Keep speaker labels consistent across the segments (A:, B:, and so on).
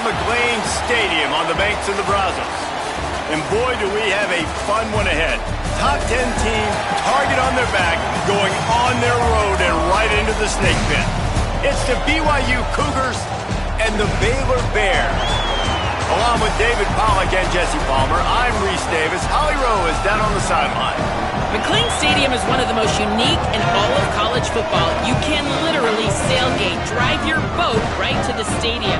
A: McLean Stadium on the banks of the Brazos. And boy, do we have a fun one ahead. Top 10 team, target on their back, going on their road and right into the snake pit. It's the BYU Cougars and the Baylor Bears. Along with David Pollack and Jesse Palmer, I'm Reese Davis. Holly Rowe is down on the sideline.
B: McLean Stadium is one of the most unique in all of college football. You can literally sailgate, drive your boat right to the stadium.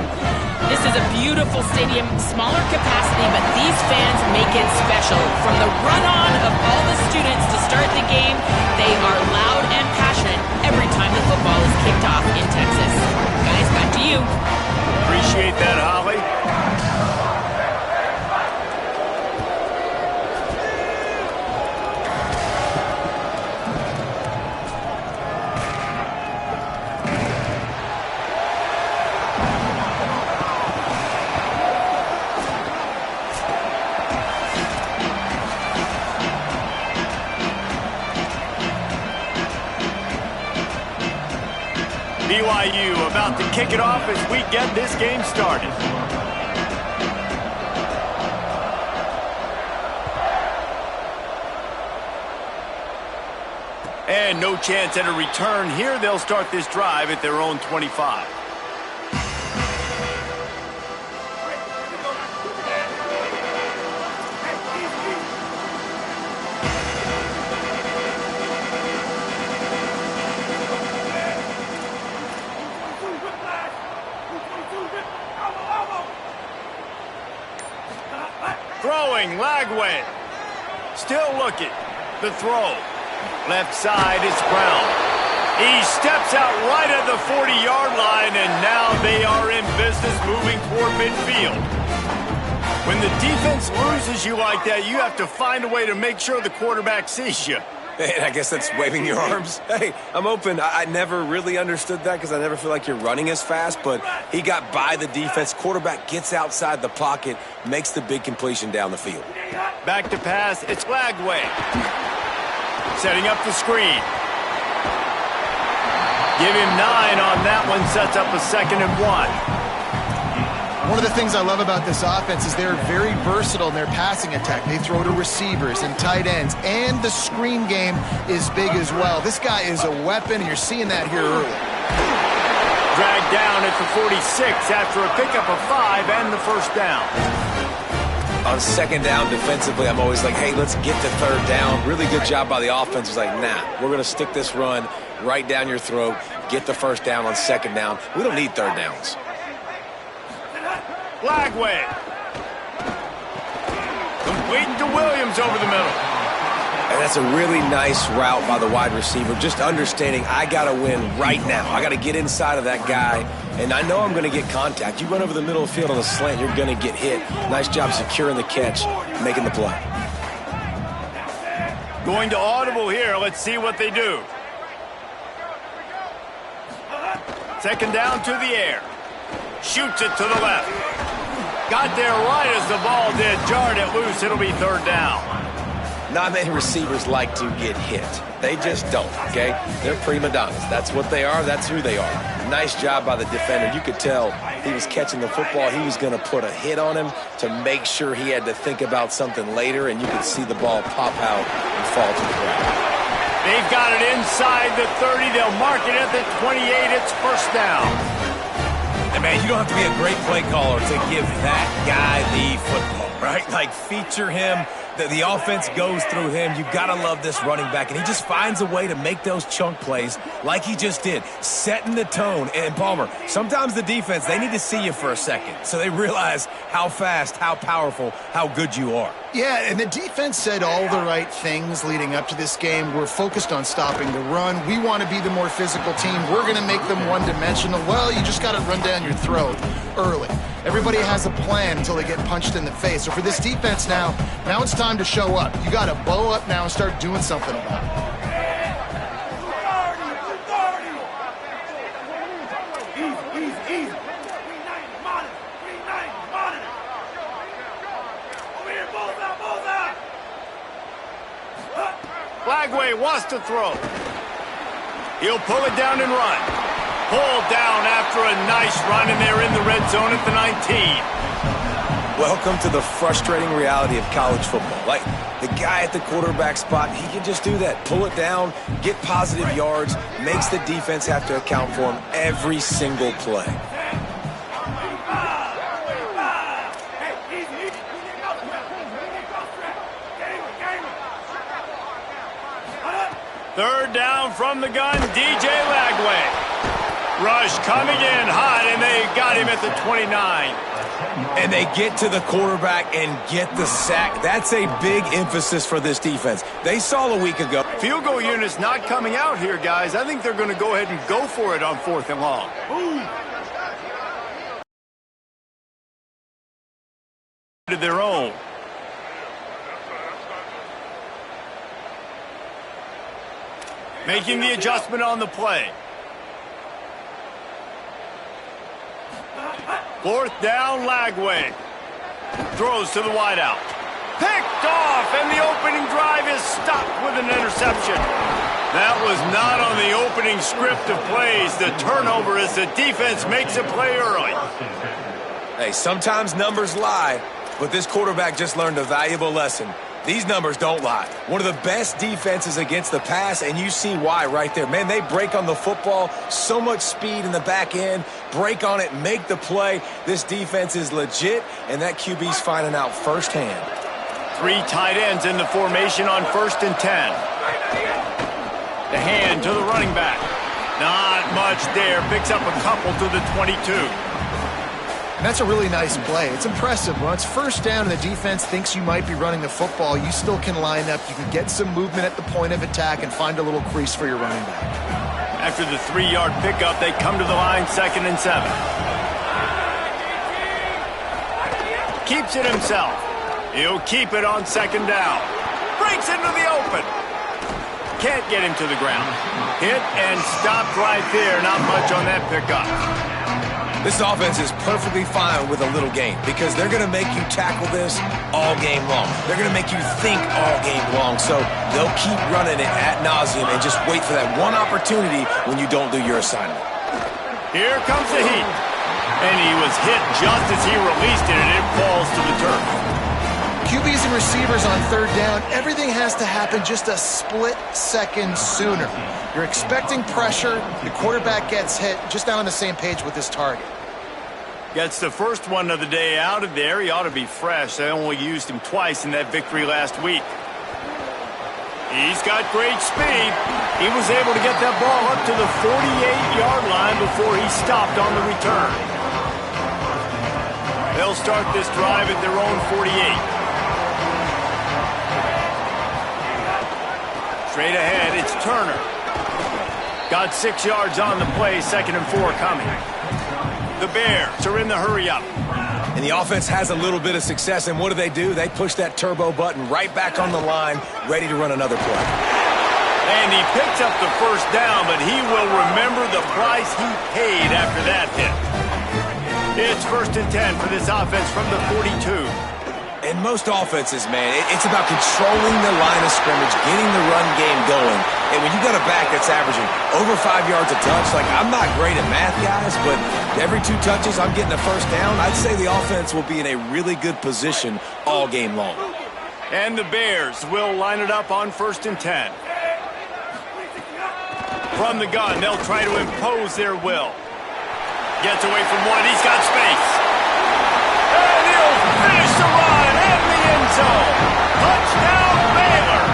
B: This is a beautiful stadium, smaller capacity, but these fans make it special. From the run-on of all the students to start the game, they are loud and passionate every time the football is kicked off in Texas. Guys, back to you.
A: Appreciate that, Holly. BYU about to kick it off as we get this game started. And no chance at a return here. They'll start this drive at their own 25. Throwing, Lagway. Still looking. The throw. Left side is Brown. He steps out right at the 40-yard line, and now they are in business moving toward midfield. When the defense loses you like that, you have to find a way to make sure the quarterback sees you.
C: Hey, I guess that's waving your arms. Hey, I'm open. I never really understood that because I never feel like you're running as fast, but he got by the defense. Quarterback gets outside the pocket, makes the big completion down the field.
A: Back to pass, it's Lagway. Setting up the screen. Give him 9 on that one, sets up a 2nd and 1.
D: One of the things I love about this offense is they're very versatile in their passing attack. They throw to receivers and tight ends, and the screen game is big as well. This guy is a weapon, and you're seeing that here early.
A: Dragged down at the 46 after a pickup of 5 and the first down.
C: On 2nd down defensively, I'm always like, hey, let's get to 3rd down. Really good job by the offense. It's like, nah, we're going to stick this run right down your throat, get the 1st down on 2nd down. We don't need 3rd downs.
A: Lagway. Completing to Williams over the middle.
C: And that's a really nice route by the wide receiver. Just understanding I got to win right now. I got to get inside of that guy, and I know I'm going to get contact. You run over the middle of the field on a slant, you're going to get hit. Nice job securing the catch, making the play.
A: Going to audible here. Let's see what they do. 2nd down to the air. Shoots it to the left. Got there right as the ball did. Jarred it loose. It'll be 3rd down.
C: Not many receivers like to get hit. They just don't, okay? They're prima donnas. That's what they are. That's who they are. Nice job by the defender. You could tell he was catching the football. He was going to put a hit on him to make sure he had to think about something later, and you could see the ball pop out and fall to the ground.
A: They've got it inside the 30. They'll mark it at the 28. It's 1st down.
E: And man, you don't have to be a great play caller to give that guy the football, right? Like, feature him. The offense goes through him. You've got to love this running back. And he just finds a way to make those chunk plays like he just did, setting the tone. And, Palmer, sometimes the defense, they need to see you for a second so they realize how fast, how powerful, how good you are.
D: Yeah, and the defense said all the right things leading up to this game. We're focused on stopping the run. We want to be the more physical team. We're going to make them one-dimensional. Well, you just got to run down your throat early. Everybody has a plan until they get punched in the face. So for this defense now it's time to show up. You got to bow up now and start doing something about it.
A: Lagway wants to throw. He'll pull it down and run. Pulled down after a nice run, and they're in the red zone at the 19.
C: Welcome to the frustrating reality of college football. Like, the guy at the quarterback spot, he can just do that. Pull it down, get positive yards, makes the defense have to account for him every single play.
A: Third down from the gun, DJ Lagway. Rush coming in hot, and they got him at the 29.
C: And they get to the quarterback and get the sack. That's a big emphasis for this defense. They saw a week ago.
A: Field goal unit's not coming out here, guys. I think they're going to go ahead and go for it on 4th and long. To their own. Making the adjustment on the play. 4th down, Lagway. Throws to the wideout. Picked off, and the opening drive is stopped with an interception. That was not on the opening script of plays. The turnover as the defense makes a play early.
C: Hey, sometimes numbers lie, but this quarterback just learned a valuable lesson. These numbers don't lie. One of the best defenses against the pass, and you see why right there. Man, they break on the football, so much speed in the back end, break on it, make the play. This defense is legit, and that QB's finding out firsthand.
A: 3 tight ends in the formation on 1st and 10. The hand to the running back. Not much there. Picks up a couple to the 22.
D: And that's a really nice play. It's impressive. When it's 1st down and the defense thinks you might be running the football, you still can line up. You can get some movement at the point of attack and find a little crease for your running back.
A: After the 3-yard pickup, they come to the line 2nd and 7. Keeps it himself. He'll keep it on 2nd down. Breaks into the open. Can't get him to the ground. Hit and stopped right there. Not much on that pickup.
C: This offense is perfectly fine with a little game because they're going to make you tackle this all game long. They're going to make you think all game long, so they'll keep running it ad nauseum and just wait for that one opportunity when you don't do your assignment.
A: Here comes the heat. And he was hit just as he released it, and it falls to the turf.
D: QBs and receivers on 3rd down, everything has to happen just a split second sooner. You're expecting pressure, the quarterback gets hit, just not on the same page with his target.
A: Gets the first one of the day out of there. He ought to be fresh. They only used him twice in that victory last week. He's got great speed. He was able to get that ball up to the 48-yard line before he stopped on the return. They'll start this drive at their own 48. Straight ahead, it's Turner. Got 6 yards on the play, 2nd and 4 coming. The Bears are in the hurry-up.
C: And the offense has a little bit of success, and what do? They push that turbo button right back on the line, ready to run another play.
A: And he picks up the 1st down, but he will remember the price he paid after that hit. It's 1st and 10 for this offense from the 42.
C: In most offenses, man, it's about controlling the line of scrimmage, getting the run game going. And when you got a back that's averaging over 5 yards a touch, like, I'm not great at math, guys, but every 2 touches I'm getting a 1st down, I'd say the offense will be in a really good position all game long.
A: And the Bears will line it up on 1st and 10. From the gun, they'll try to impose their will. Gets away from one, he's got space. And he'll finish the run in the end zone. Touchdown, Baylor.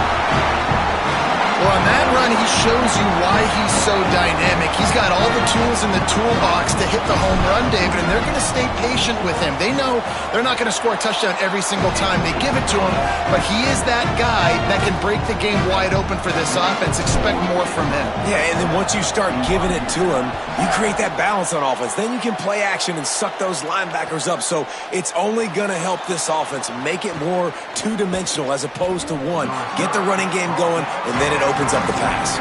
D: Well, on that run, he shows you why he's so dynamic. He's got all the tools in the toolbox to hit the home run, David, and they're going to stay patient with him. They know they're not going to score a touchdown every single time they give it to him, but he is that guy that can break the game wide open for this offense. Expect more from him.
C: Yeah, and then once you start giving it to him, you create that balance on offense. Then you can play action and suck those linebackers up. So it's only going to help this offense make it more two-dimensional as opposed to one. Get the running game going, and then it opens up the pass.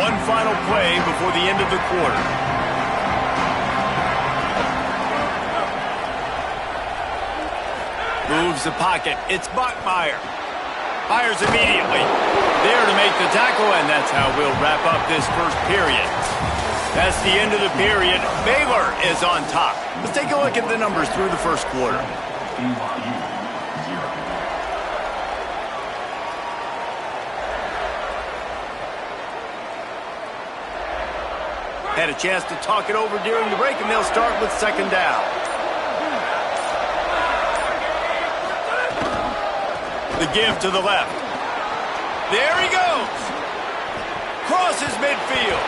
A: One final play before the end of the quarter. moves the pocket. It's Bachmeier. Fires immediately. There to make the tackle, and that's how we'll wrap up this first period. That's the end of the period. Baylor is on top. Let's take a look at the numbers through the first quarter. Had a chance to talk it over during the break, and they'll start with second down. The give to the left. There he goes. Crosses midfield.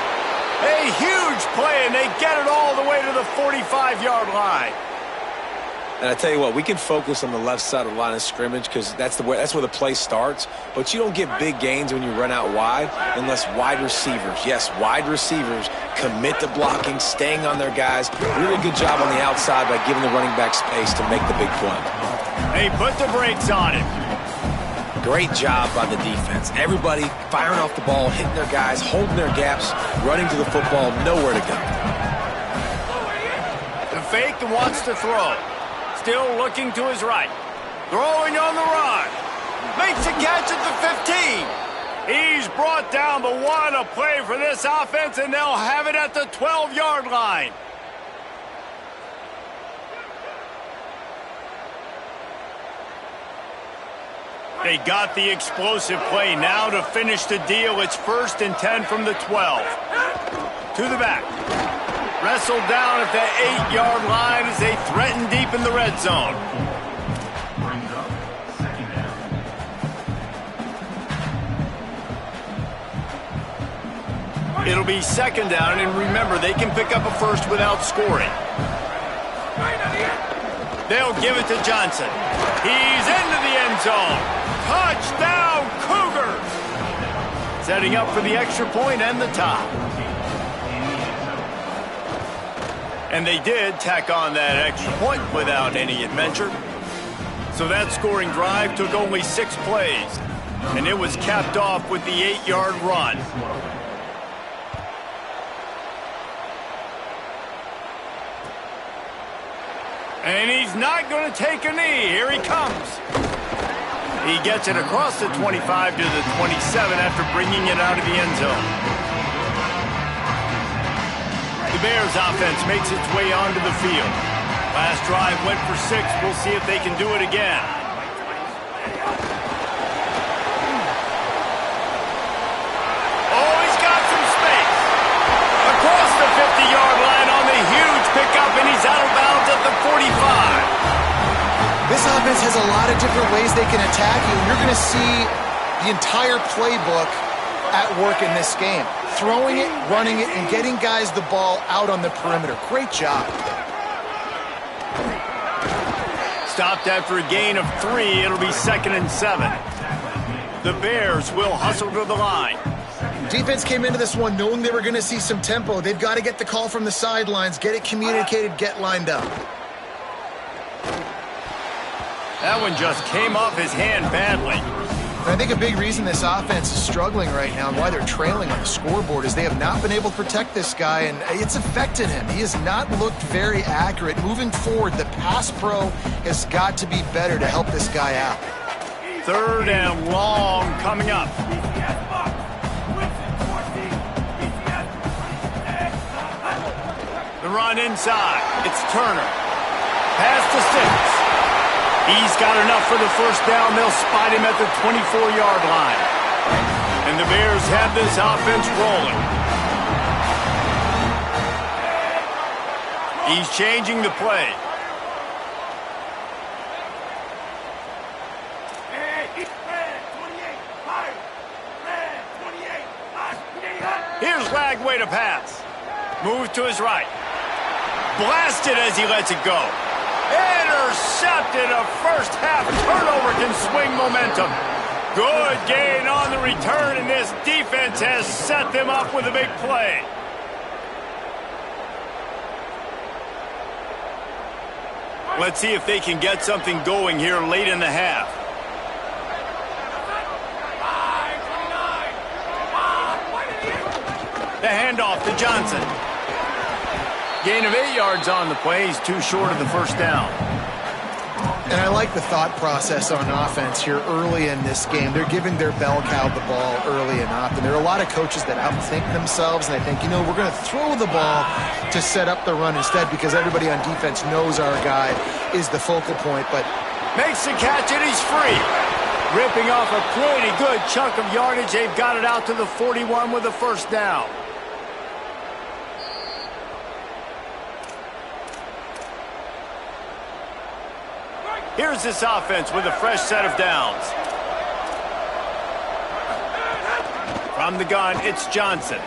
A: A huge play, and they get it all the way to the 45-yard line.
C: And I tell you what, we can focus on the left side of the line of scrimmage because that's where the play starts. But you don't get big gains when you run out wide unless wide receivers, yes, wide receivers, commit to blocking, staying on their guys. Really good job on the outside by giving the running back space to make the big play.
A: They put the brakes on him.
C: Great job by the defense. Everybody firing off the ball, hitting their guys, holding their gaps, running to the football, nowhere to go.
A: The fake and wants to throw. Still looking to his right. Throwing on the run. Makes a catch at the 15. He's brought down, but what a play for this offense, and they'll have it at the 12-yard line. They got the explosive play now to finish the deal. It's 1st and 10 from the 12. To the back. Wrestled down at the 8-yard line as they threaten deep in the red zone. It'll be second down, and remember, they can pick up a first without scoring. They'll give it to Johnson. He's into the end zone. Touchdown, Cougars! Setting up for the extra point and the tie. And they did tack on that extra point without any adventure. So that scoring drive took only 6 plays. And it was capped off with the 8-yard run. And he's not going to take a knee. Here he comes. He gets it across the 25 to the 27 after bringing it out of the end zone. The Bears offense makes its way onto the field. Last drive went for 6. We'll see if they can do it again. Oh, he's got some space. Across the 50-yard line on the huge pickup, and he's out of bounds at the 45.
D: This offense has a lot of different ways they can attack you. You're going to see the entire playbook at work in this game. Throwing it, running it, and getting guys the ball out on the perimeter. Great job.
A: Stopped after a gain of 3. It'll be 2nd and 7. The Bears will hustle to the line.
D: Defense came into this one knowing they were going to see some tempo. They've got to get the call from the sidelines, get it communicated, get lined up.
A: That one just came off his hand badly.
D: And I think a big reason this offense is struggling right now and why they're trailing on the scoreboard is they have not been able to protect this guy, and it's affected him. He has not looked very accurate. Moving forward, the pass pro has got to be better to help this guy out.
A: 3rd and long coming up. The run inside. It's Turner. Pass to 6. He's got enough for the first down. They'll spot him at the 24-yard line. And the Bears have this offense rolling. He's changing the play. Here's Lagway to pass. Moves to his right. Blasted as he lets it go. Intercepted. A first-half turnover can swing momentum. Good gain on the return, and this defense has set them up with a big play. Let's see if they can get something going here late in the half. The handoff to Johnson. Gain of 8 yards on the play. He's too short of the first down.
D: And I like the thought process on offense here early in this game. They're giving their bell cow the ball early and often. There are a lot of coaches that outthink themselves, and I think, we're going to throw the ball to set up the run instead because everybody on defense knows our guy is the focal point. But
A: makes the catch, and he's free. Ripping off a pretty good chunk of yardage. They've got it out to the 41 with a first down. Here's this offense with a fresh set of downs. From the gun, it's Johnson.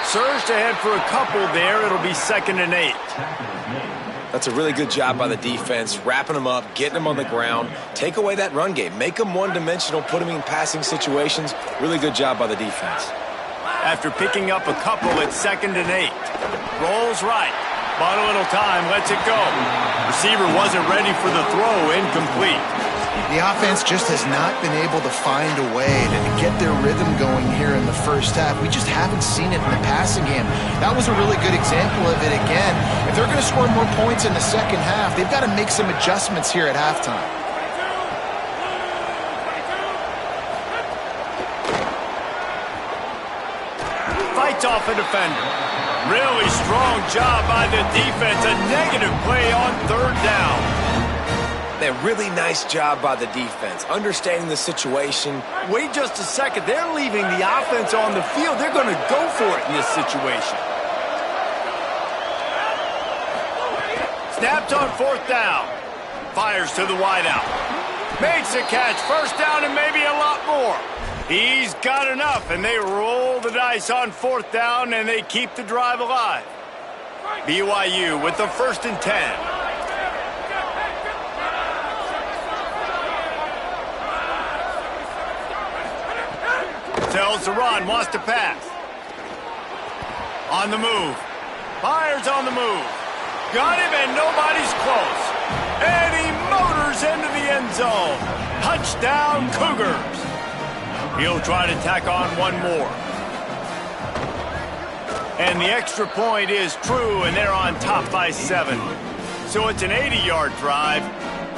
A: Surged ahead for a couple there. It'll be 2nd and 8.
C: That's a really good job by the defense, wrapping them up, getting them on the ground. Take away that run game. Make them one-dimensional, put them in passing situations. Really good job by the defense.
A: After picking up a couple, it's 2nd and 8. Rolls right. Bought a little time, lets it go. Receiver wasn't ready for the throw, incomplete.
D: The offense just has not been able to find a way to get their rhythm going here in the first half. We just haven't seen it in the passing game. That was a really good example of it again. If they're going to score more points in the second half, they've got to make some adjustments here at halftime.
A: Fights off a defender. Really strong job by the defense. A negative play on 3rd down.
C: A really nice job by the defense, understanding the situation.
A: Wait just a second. They're leaving the offense on the field. They're going to go for it in this situation. Snapped on 4th down. Fires to the wideout. Makes a catch. First down and maybe a lot more. He's got enough, and they roll the dice on 4th down, and they keep the drive alive. BYU with the 1st and 10. Tells to run, wants to pass. On the move. Fires on the move. Got him, and nobody's close. And he motors into the end zone. Touchdown, Cougars. He'll try to tack on one more. And the extra point is true, and they're on top by 7. So it's an 80-yard drive,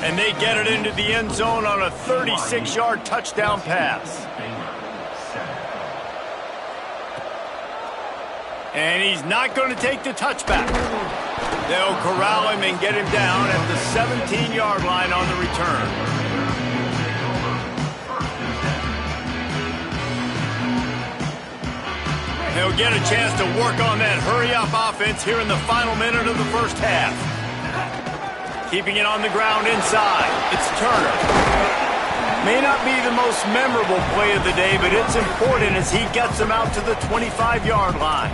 A: and they get it into the end zone on a 36-yard touchdown pass. And he's not going to take the touchback. They'll corral him and get him down at the 17-yard line on the return. They'll get a chance to work on that hurry-up offense here in the final minute of the first half. Keeping it on the ground inside. It's Turner. May not be the most memorable play of the day, but it's important as he gets them out to the 25-yard line.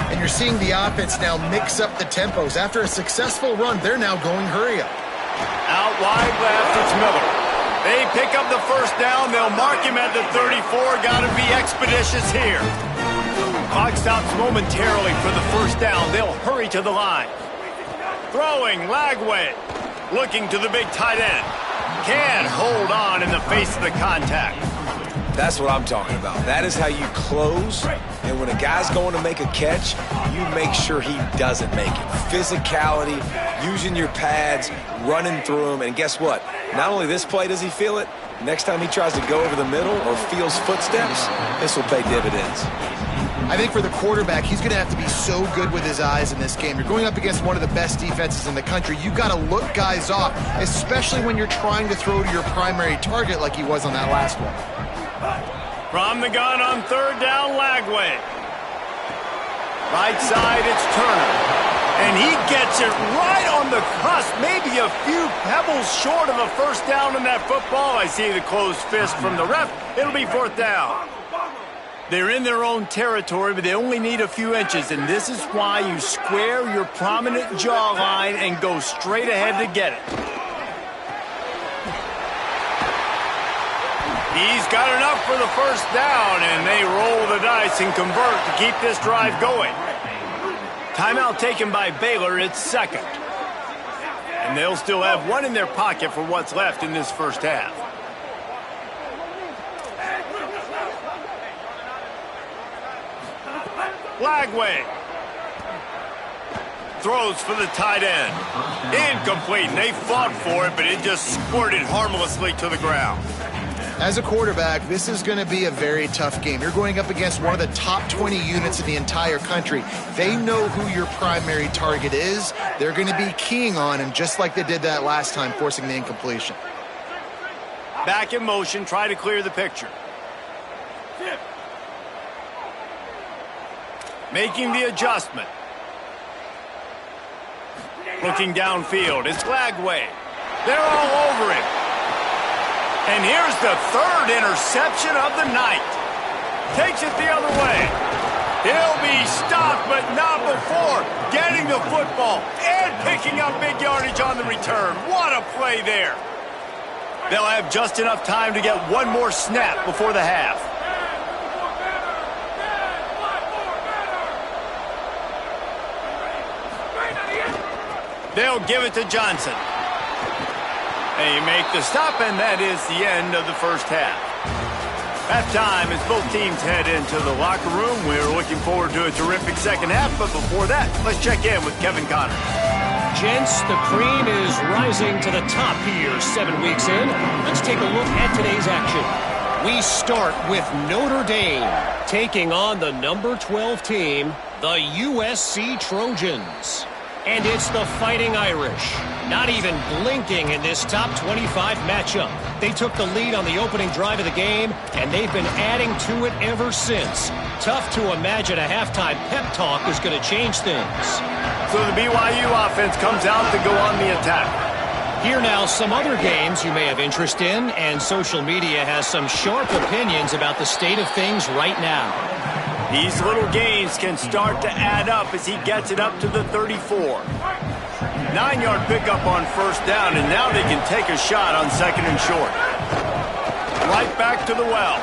D: And you're seeing the offense now mix up the tempos. After a successful run, they're now going hurry up.
A: Out wide left, it's Miller. They pick up the first down. They'll mark him at the 34. Got to be expeditious here. Clock stops momentarily for the first down. They'll hurry to the line. Throwing, Lagway. Looking to the big tight end. Can't hold on in the face of the contact.
C: That's what I'm talking about. That is how you close. And when a guy's going to make a catch, you make sure he doesn't make it. Physicality, using your pads, running through him. And guess what? Not only this play does he feel it, next time he tries to go over the middle or feels footsteps, this will pay dividends.
D: I think for the quarterback, he's going to have to be so good with his eyes in this game. You're going up against one of the best defenses in the country. You've got to look guys off, especially when you're trying to throw to your primary target like he was on that last one.
A: From the gun on 3rd down, Lagway. Right side, it's Turner. And he gets it right on the cusp, maybe a few pebbles short of a first down in that football. I see the closed fist from the ref. It'll be 4th down. They're in their own territory, but they only need a few inches, and this is why you square your prominent jawline and go straight ahead to get it. He's got enough for the first down, and they roll the dice and convert to keep this drive going. Timeout taken by Baylor. It's 2nd. And they'll still have one in their pocket for what's left in this first half. Lagway. throws for the tight end. Incomplete, and they fought for it, but it just squirted harmlessly to the ground.
D: As a quarterback, this is going to be a very tough game. You're going up against one of the top 20 units in the entire country. They know who your primary target is. They're going to be keying on him, just like they did that last time, forcing the incompletion.
A: Back in motion, try to clear the picture. Making the adjustment. Looking downfield, it's Lagway. They're all over him. And here's the third interception of the night. Takes it the other way. He'll be stopped, but not before getting the football and picking up big yardage on the return. What a play there. They'll have just enough time to get one more snap before the half. They'll give it to Johnson. They make the stop, and that is the end of the first half. Halftime as both teams head into the locker room. We're looking forward to a terrific second half, but before that, let's check in with Kevin Connors.
F: Gents, the cream is rising to the top here 7 weeks in. Let's take a look at today's action. We start with Notre Dame taking on the number 12 team, the USC Trojans. And it's the Fighting Irish, not even blinking in this top 25 matchup. They took the lead on the opening drive of the game, and they've been adding to it ever since. Tough to imagine a halftime pep talk is going to change things.
A: So the BYU offense comes out to go on the attack.
F: Here now, some other games you may have interest in, and social media has some sharp opinions about the state of things right now.
A: These little gains can start to add up as he gets it up to the 34. 9-yard pickup on first down, and now they can take a shot on second and short. Right back to the well.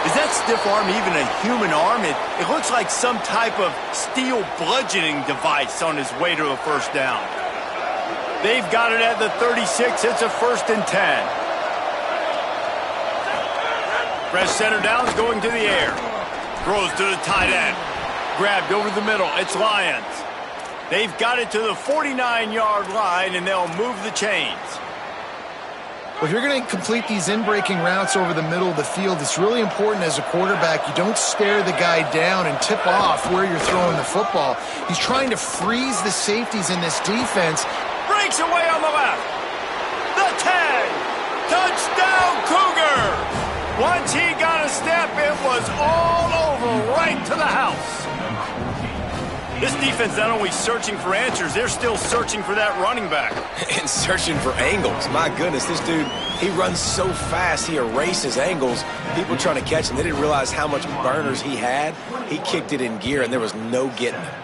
A: Is that stiff arm even a human arm? It looks like some type of steel bludgeoning device on his way to a first down. They've got it at the 36. It's a 1st and 10. Fresh center down's going to the air. Throws to the tight end. Grabbed over the middle. It's Lyons. They've got it to the 49-yard line, and they'll move the chains.
D: Well, if you're going to complete these in-breaking routes over the middle of the field, it's really important as a quarterback you don't stare the guy down and tip off where you're throwing the football. He's trying to freeze the safeties in this defense.
A: Breaks away on the left. The 10. Touchdown, Cougar. Once he got a step, it was all over, right to the house. This defense not only searching for answers, they're still searching for that running back.
C: And searching for angles. My goodness, this dude, he runs so fast, he erases angles. People trying to catch him, they didn't realize how much burners he had. He kicked it in gear, and there was no getting him.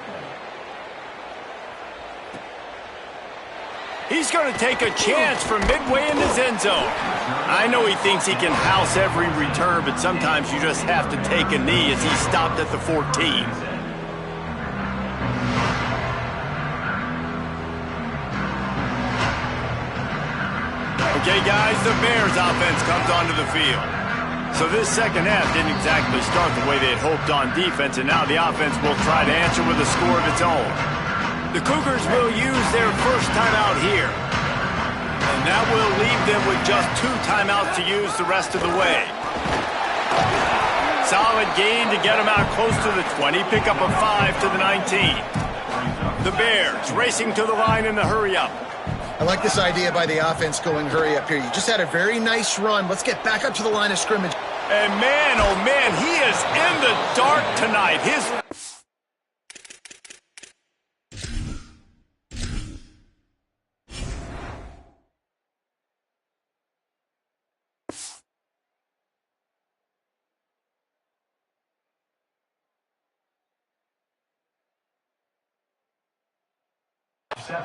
A: He's going to take a chance from midway in his end zone. I know he thinks he can house every return, but sometimes you just have to take a knee as he stopped at the 14. Okay, guys, the Bears offense comes onto the field. So this second half didn't exactly start the way they had hoped on defense, and now the offense will try to answer with a score of its own. The Cougars will use their first timeout here. And that will leave them with just 2 timeouts to use the rest of the way. Solid gain to get them out close to the 20. Pick up a 5 to the 19. The Bears racing to the line in the hurry-up.
D: I like this idea by the offense going hurry up here. You just had a very nice run. Let's get back up to the line of scrimmage.
A: And man, oh man, he is in the dark tonight. His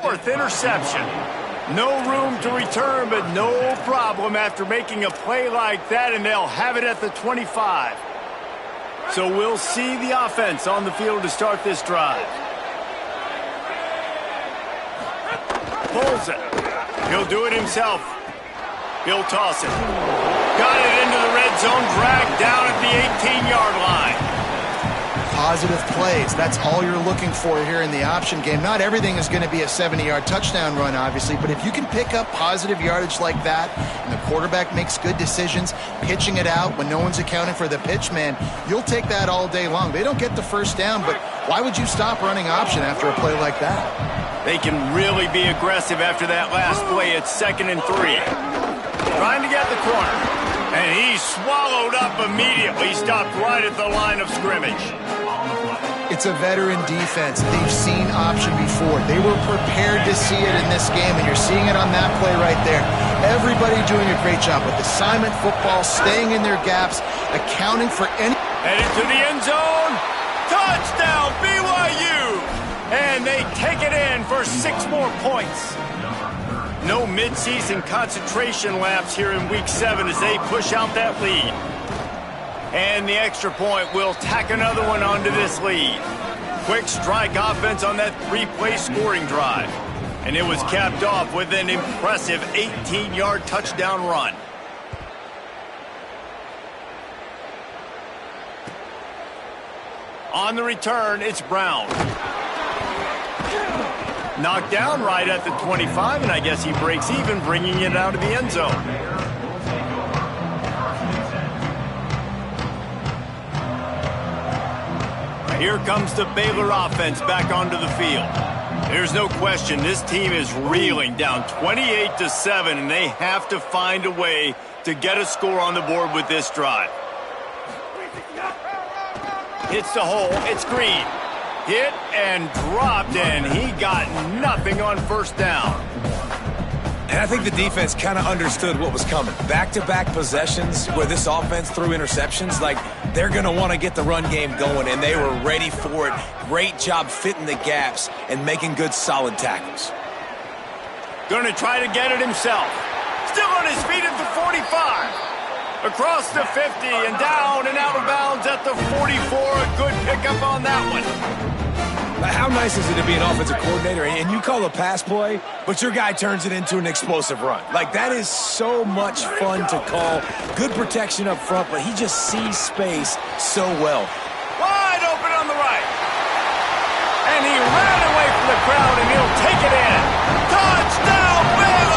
A: fourth interception. No room to return, but no problem after making a play like that, and they'll have it at the 25. So we'll see the offense on the field to start this drive. Pulls it. He'll do it himself. He'll toss it. Got it into the red zone, dragged down at the 18-yard line.
D: positive plays. That's all you're looking for here in the option game. Not everything is going to be a 70-yard touchdown run, obviously, but if you can pick up positive yardage like that and the quarterback makes good decisions, pitching it out when no one's accounting for the pitch, man, you'll take that all day long. They don't get the first down, but why would you stop running option after a play like that?
A: They can really be aggressive after that last play at 2nd and 3. Trying to get the corner. And he swallowed up immediately. Stopped right at the line of scrimmage.
D: It's a veteran defense. They've seen option before. They were prepared to see it in this game, and you're seeing it on that play right there. Everybody doing a great job with assignment football, staying in their gaps, accounting for any...
A: Headed to the end zone. Touchdown, BYU! And they take it in for 6 more points. No midseason concentration lapse here in Week 7 as they push out that lead. And the extra point will tack another one onto this lead. Quick strike offense on that 3-play scoring drive. And it was capped off with an impressive 18-yard touchdown run. On the return, it's Brown. Knocked down right at the 25, and I guess he breaks even, bringing it out of the end zone. Here comes the Baylor offense back onto the field. There's no question this team is reeling, down 28-7, and they have to find a way to get a score on the board with this drive. Hits the hole, it's Green. Hit and dropped, and he got nothing on first down.
E: And I think the defense kind of understood what was coming. Back-to-back possessions where this offense threw interceptions, like they're going to want to get the run game going, and they were ready for it. Great job fitting the gaps and making good, solid tackles.
A: Going to try to get it himself. Still on his feet at the 45. Across the 50 and down and out of bounds at the 44. A good pickup on that one.
E: How nice is it to be an offensive coordinator and you call a pass play, but your guy turns it into an explosive run? Like, that is so much fun to call. Good protection up front, but he just sees space so well.
A: Wide open on the right. And he ran away from the crowd, and he'll take it in. Touchdown, Baylor!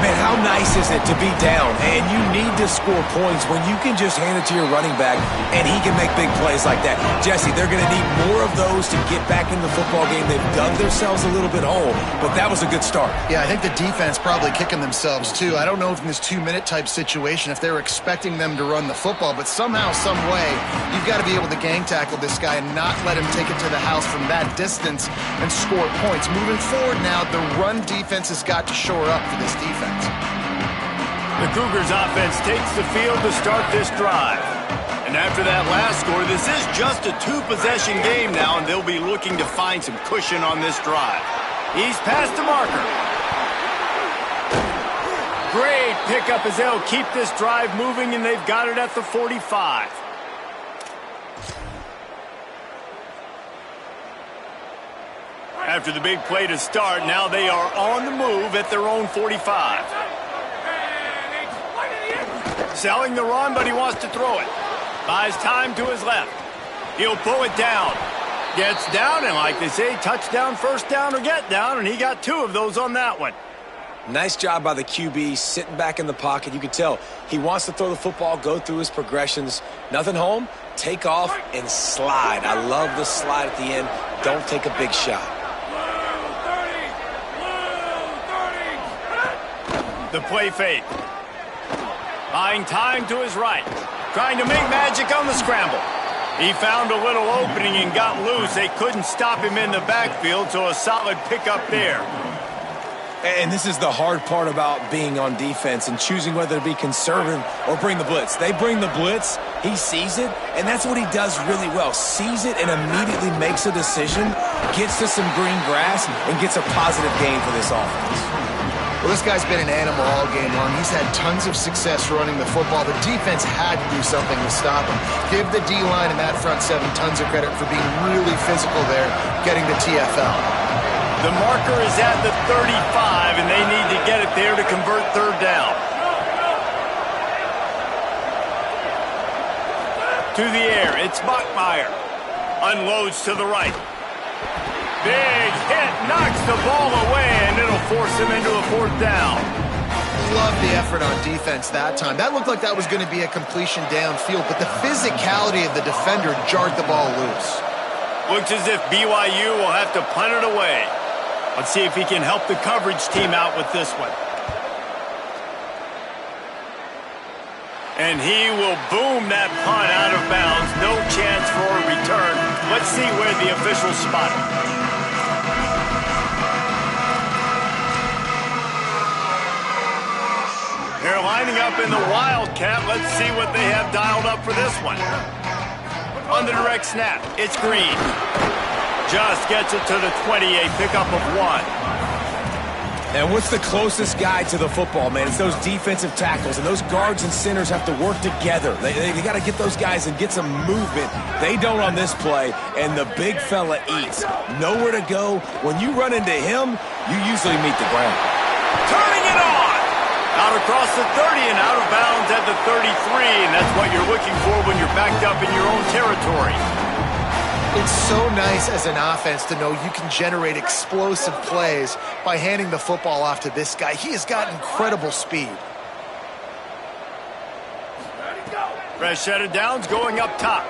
E: Man, how nice is it to be down and you need to score points when you can just hand it to your running back and he can make big plays like that? Jesse, they're going to need more of those to get back in the football game. They've dug themselves a little bit whole, but that was a good start.
D: Yeah, I think the defense probably kicking themselves too. I don't know if in this 2-minute type situation if they were expecting them to run the football, but somehow, some way, you've got to be able to gang tackle this guy and not let him take it to the house from that distance and score points. Moving forward now, the run defense has got to shore up for this defense.
A: The Cougars offense takes the field to start this drive. And after that last score, this is just a 2-possession game now, and they'll be looking to find some cushion on this drive. He's past the marker. Great pickup as they'll keep this drive moving, and they've got it at the 45. After the big play to start, now they are on the move at their own 45. Selling the run, but he wants to throw it. Buys time to his left. He'll pull it down. Gets down, and like they say, touchdown, first down, or get down, and he got 2 of those on that one.
C: Nice job by the QB, sitting back in the pocket. You could tell he wants to throw the football, go through his progressions. Nothing home, take off, and slide. I love the slide at the end. Don't take a big shot.
A: The play fake. Buying time to his right. Trying to make magic on the scramble. He found a little opening and got loose. They couldn't stop him in the backfield, so a solid pickup there.
E: And this is the hard part about being on defense and choosing whether to be conservative or bring the blitz. They bring the blitz, he sees it, and that's what he does really well. Sees it and immediately makes a decision, gets to some green grass, and gets a positive gain for this offense.
D: Well, this guy's been an animal all game long. He's had tons of success running the football. The defense had to do something to stop him. Give the D-line and that front 7 tons of credit for being really physical there, getting the TFL.
A: The marker is at the 35, and they need to get it there to convert third down. To the air, it's Bachmeier. Unloads to the right. Big hit, knocks the ball away, and it'll force him into a 4th down.
D: Love the effort on defense that time. That looked like that was going to be a completion downfield, but the physicality of the defender jarred the ball loose.
A: Looks as if BYU will have to punt it away. Let's see if he can help the coverage team out with this one. And he will boom that punt out of bounds. No chance for a return. Let's see where the officials spot it. They're lining up in the Wildcat. Let's see what they have dialed up for this one. On the direct snap, it's Green. Just gets it to the 20, a pickup of 1.
E: And what's the closest guy to the football, man? It's those defensive tackles, and those guards and centers have to work together. They got to get those guys and get some movement. They don't on this play, and the big fella eats. Nowhere to go. When you run into him, you usually meet the ground.
A: Turning it on! Out across the 30 and out of bounds at the 33, and that's what you're looking for when you're backed up in your own territory.
D: It's so nice as an offense to know you can generate explosive plays by handing the football off to this guy. He has got incredible speed.
A: Fresh set of downs going up top.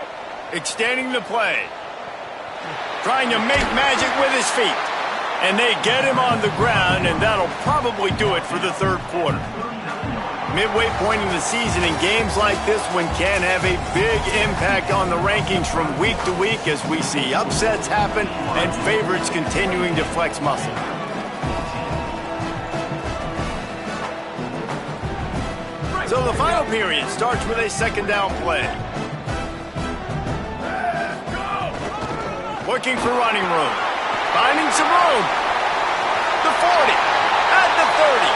A: Extending the play. Trying to make magic with his feet. And they get him on the ground, and that'll probably do it for the 3rd quarter. Midway point in the season, and games like this one can have a big impact on the rankings from week to week as we see upsets happen and favorites continuing to flex muscle. So the final period starts with a 2nd down play. Looking for running room. Finding some room. The 40. At the 30.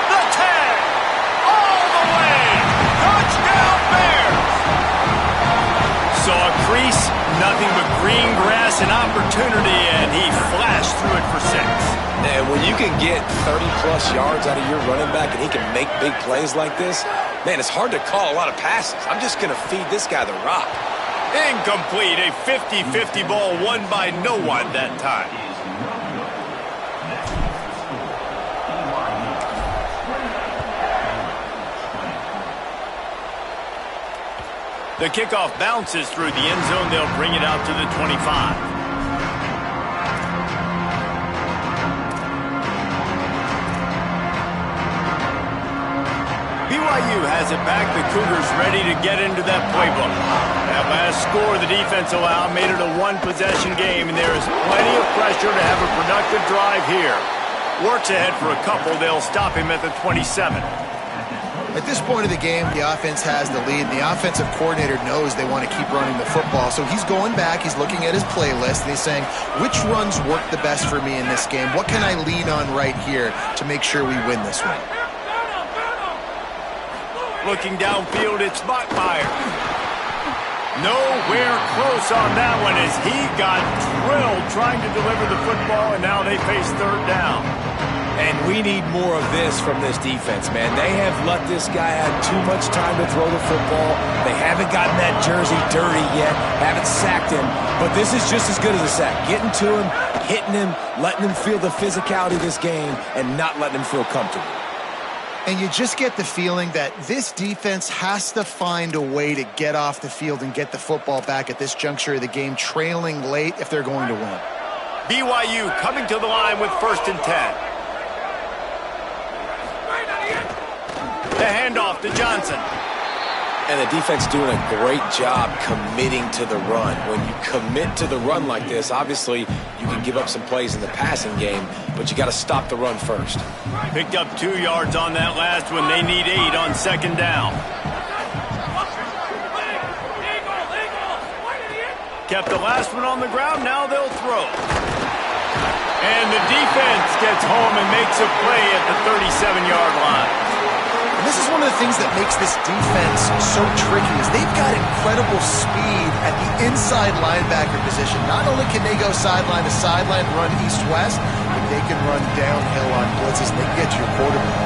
A: The 10. All the way. Touchdown Bears. Saw a crease. Nothing but green grass and opportunity, and he flashed through it for 6.
C: And when you can get 30-plus yards out of your running back and he can make big plays like this, man, it's hard to call a lot of passes. I'm just going to feed this guy the rock.
A: Incomplete. A 50-50 ball won by no one that time. The kickoff bounces through the end zone. They'll bring it out to the 25. BYU has it back. The Cougars ready to get into that playbook. That last score the defense allowed made it a 1-possession game, and there is plenty of pressure to have a productive drive here. Works ahead for a couple. They'll stop him at the 27.
D: At this point of the game, the offense has the lead. The offensive coordinator knows they want to keep running the football, so he's going back, he's looking at his playlist, and he's saying, which runs work the best for me in this game? What can I lean on right here to make sure we win this one?
A: Looking downfield, it's Bachmeier. Nowhere close on that one as he got drilled trying to deliver the football, and now they face 3rd down.
E: And we need more of this from this defense, man. They have let this guy have too much time to throw the football. They haven't gotten that jersey dirty yet, haven't sacked him. But this is just as good as a sack. Getting to him, hitting him, letting him feel the physicality of this game, and not letting him feel comfortable.
D: And you just get the feeling that this defense has to find a way to get off the field and get the football back at this juncture of the game, trailing late if they're going to win.
A: BYU coming to the line with 1st and 10. The handoff to Johnson.
C: And the defense doing a great job committing to the run. When you commit to the run like this, obviously you can give up some plays in the passing game, but you got to stop the run first.
A: Picked up 2 yards on that last one. They need 8 on 2nd down. Kept the last one on the ground. Now they'll throw. And the defense gets home and makes a play at the 37-yard line.
D: And this is one of the things that makes this defense so tricky is they've got incredible speed at the inside linebacker position. Not only can they go sideline to sideline, run east-west, but they can run downhill on blitzes and they get to your quarterback.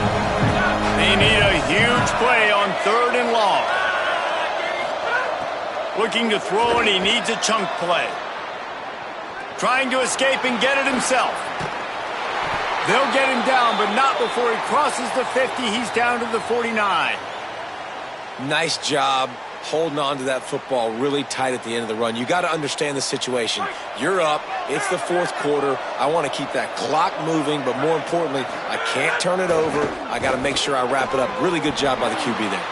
A: They need a huge play on 3rd and long. Looking to throw, and he needs a chunk play. Trying to escape and get it himself. They'll get him down, but not before he crosses the 50. He's down to the 49.
C: Nice job holding on to that football really tight at the end of the run. You got to understand the situation. You're up. It's the fourth quarter. I want to keep that clock moving, but more importantly, I can't turn it over. I got to make sure I wrap it up. Really good job by the QB there.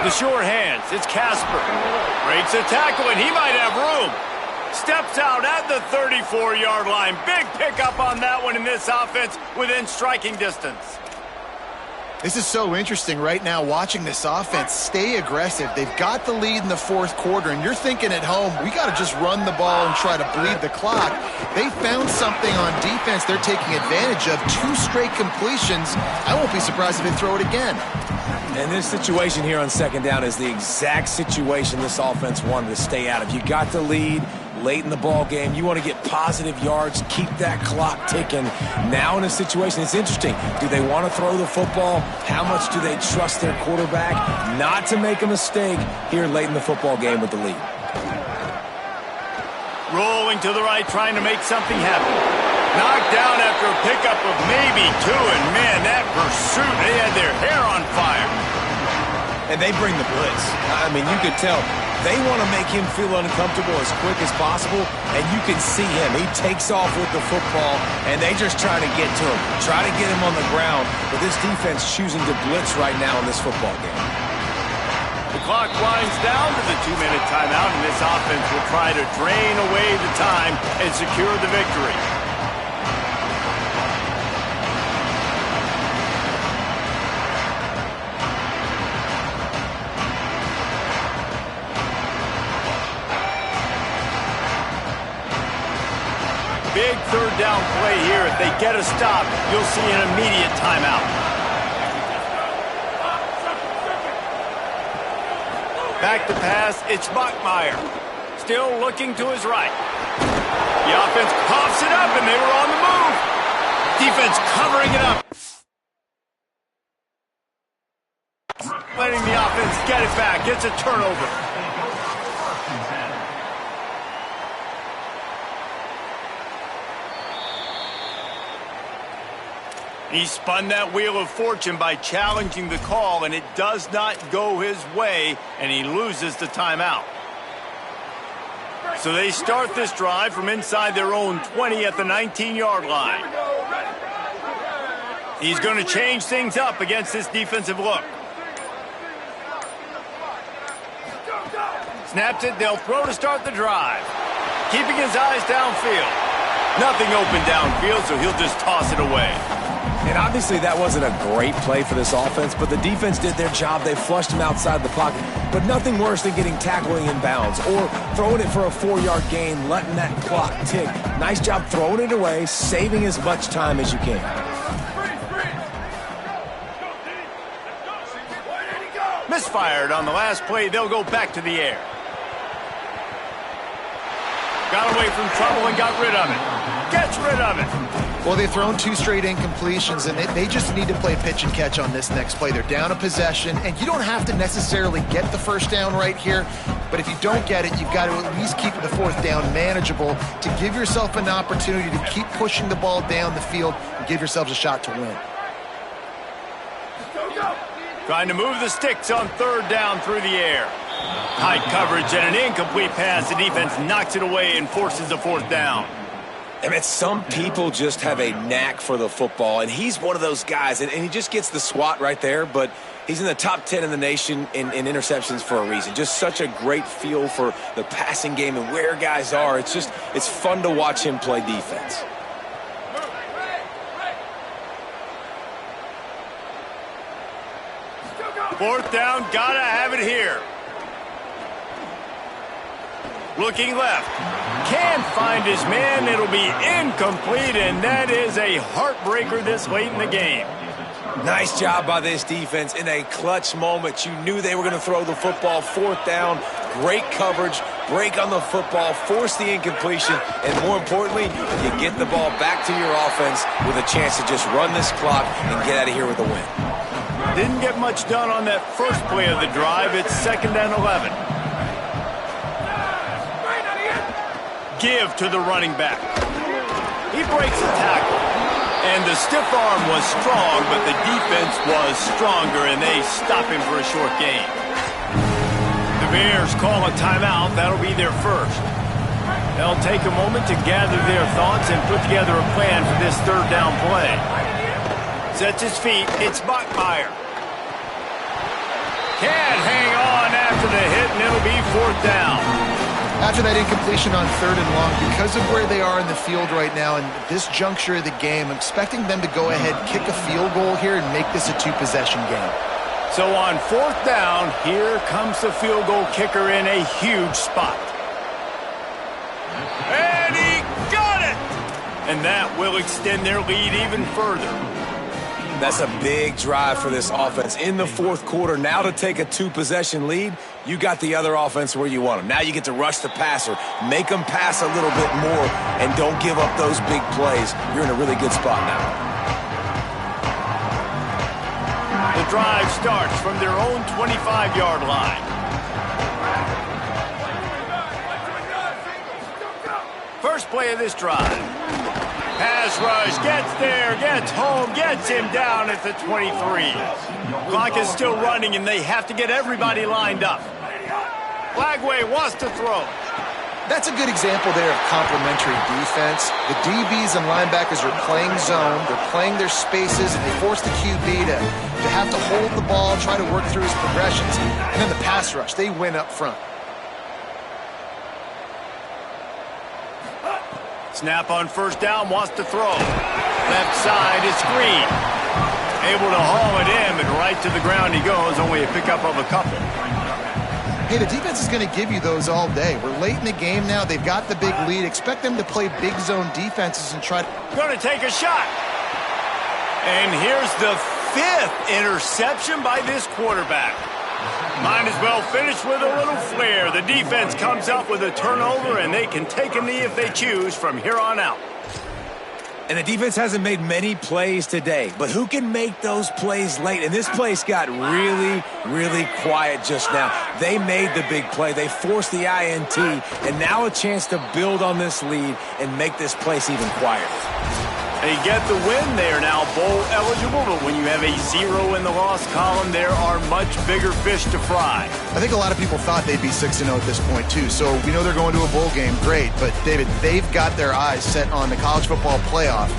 A: The sure hands. It's Casper. Breaks a tackle, and he might have room. Steps out at the 34-yard line. Big pickup on that one in this offense within striking distance.
D: This is so interesting right now watching this offense stay aggressive. They've got the lead in the fourth quarter, and you're thinking at home, we got to just run the ball and try to bleed the clock. They found something on defense they're taking advantage of. 2 straight completions. I won't be surprised if they throw it again.
C: And this situation here on second down is the exact situation this offense wanted to stay out of. You got the lead late in the ball game. You want to get positive yards, keep that clock ticking. Now in a situation, it's interesting. Do they want to throw the football? How much do they trust their quarterback not to make a mistake here late in the football game with the lead?
A: Rolling to the right, trying to make something happen. Knocked down after a pickup of maybe 2, and man, that pursuit, they had their hair on fire.
E: And they bring the blitz. I mean, you could tell they want to make him feel uncomfortable as quick as possible, and you can see him. He takes off with the football, and they just try to get to him, try to get him on the ground, but this defense choosing to blitz right now in this football game.
A: The clock winds down to the 2-minute timeout, and this offense will try to drain away the time and secure the victory. Big third down play here. If they get a stop, you'll see an immediate timeout. Back to pass, it's Bachmeier. Still looking to his right. The offense coughs it up, and they were on the move. Defense covering it up. Letting the offense get it back. It's a turnover. He spun that wheel of fortune by challenging the call, and it does not go his way, and he loses the timeout. So they start this drive from inside their own 20 at the 19-yard line. He's going to change things up against this defensive look. Snaps it, they'll throw to start the drive. Keeping his eyes downfield. Nothing open downfield, so he'll just toss it away.
C: And obviously that wasn't a great play for this offense, but the defense did their job. They flushed him outside the pocket. But nothing worse than getting tackling in bounds or throwing it for a 4-yard gain, letting that clock tick. Nice job throwing it away, saving as much time as you can.
A: Misfired on the last play. They'll go back to the air. Got away from trouble and got rid of it. Gets rid of it.
D: Well, they've thrown 2 straight incompletions, and they just need to play pitch and catch on this next play. They're down a possession, and you don't have to necessarily get the first down right here, but if you don't get it, you've got to at least keep the fourth down manageable to give yourself an opportunity to keep pushing the ball down the field and give yourselves a shot to win.
A: Trying to move the sticks on third down through the air. High coverage and an incomplete pass. The defense knocks it away and forces a fourth down.
C: I mean, some people just have a knack for the football, and he's one of those guys, and he just gets the swat right there, but he's in the top 10 in the nation in interceptions for a reason. Just such a great feel for the passing game and where guys are. It's fun to watch him play defense.
A: Fourth down, gotta have it here. Looking left. Can't find his man. It'll be incomplete, and that is a heartbreaker this late in the game.
C: Nice job by this defense in a clutch moment. You knew they were going to throw the football. Fourth down, great coverage, break on the football, force the incompletion, and more importantly, you get the ball back to your offense with a chance to just run this clock and get out of here with a win.
A: Didn't get much done on that first play of the drive. It's 2nd and 11. give to the running back. He breaks the tackle. And the stiff arm was strong, but the defense was stronger, and they stop him for a short gain. The Bears call a timeout. That'll be their first. They'll take a moment to gather their thoughts and put together a plan for this third down play. Sets his feet. It's Bachmeier. Can't hang on after the hit, and it'll be fourth down.
D: After that incompletion on 3rd and long, because of where they are in the field right now and this juncture of the game, I'm expecting them to go ahead, kick a field goal here, and make this a 2-possession game.
A: So on 4th down, here comes the field goal kicker in a huge spot. And he got it! And that will extend their lead even further.
C: That's a big drive for this offense in the 4th quarter. Now to take a 2-possession lead, you got the other offense where you want them. Now you get to rush the passer, make them pass a little bit more, and don't give up those big plays. You're in a really good spot now.
A: The drive starts from their own 25-yard line. First play of this drive. Pass rush, gets there, gets home, gets him down at the 23. Clock is still running, and they have to get everybody lined up. Flagway wants to throw.
D: That's a good example there of complementary defense. The DBs and linebackers are playing zone, they're playing their spaces, and they force the QB to have to hold the ball, try to work through his progressions, and then the pass rush, they win up front.
A: Snap on first down, wants to throw. Left side is Green. Able to haul it in, but right to the ground he goes, only a pickup of a couple.
D: Hey, the defense is going to give you those all day. We're late in the game now. They've got the big lead. Expect them to play big zone defenses and try to...
A: Going to take a shot. And here's the 5th interception by this quarterback. Might as well finish with a little flair. The defense comes up with a turnover, and they can take a knee if they choose from here on out.
C: And the defense hasn't made many plays today, but who can make those plays late? And this place got really, really quiet just now. They made the big play. They forced the INT, and now a chance to build on this lead and make this place even quieter.
A: They get the win. They are now bowl eligible, but when you have a 0 in the loss column, there are much bigger fish to fry.
D: I think a lot of people thought they'd be 6-0 at this point, too. So we know they're going to a bowl game. Great. But, David, they've got their eyes set on the college football playoff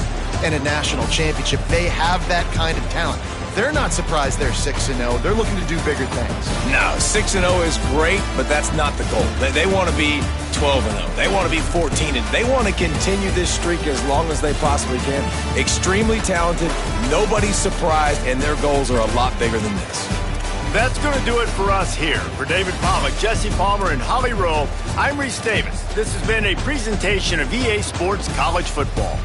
D: and a national championship. They have that kind of talent. They're not surprised they're 6-0. They're looking to do bigger things.
C: No, 6-0 is great, but that's not the goal. They want to be 12-0. They want to be 14-0. They want to continue this streak as long as they possibly can. Extremely talented. Nobody's surprised, and their goals are a lot bigger than this.
A: That's going to do it for us here. For David Pollack, Jesse Palmer, and Holly Rowe, I'm Reese Davis. This has been a presentation of EA Sports College Football.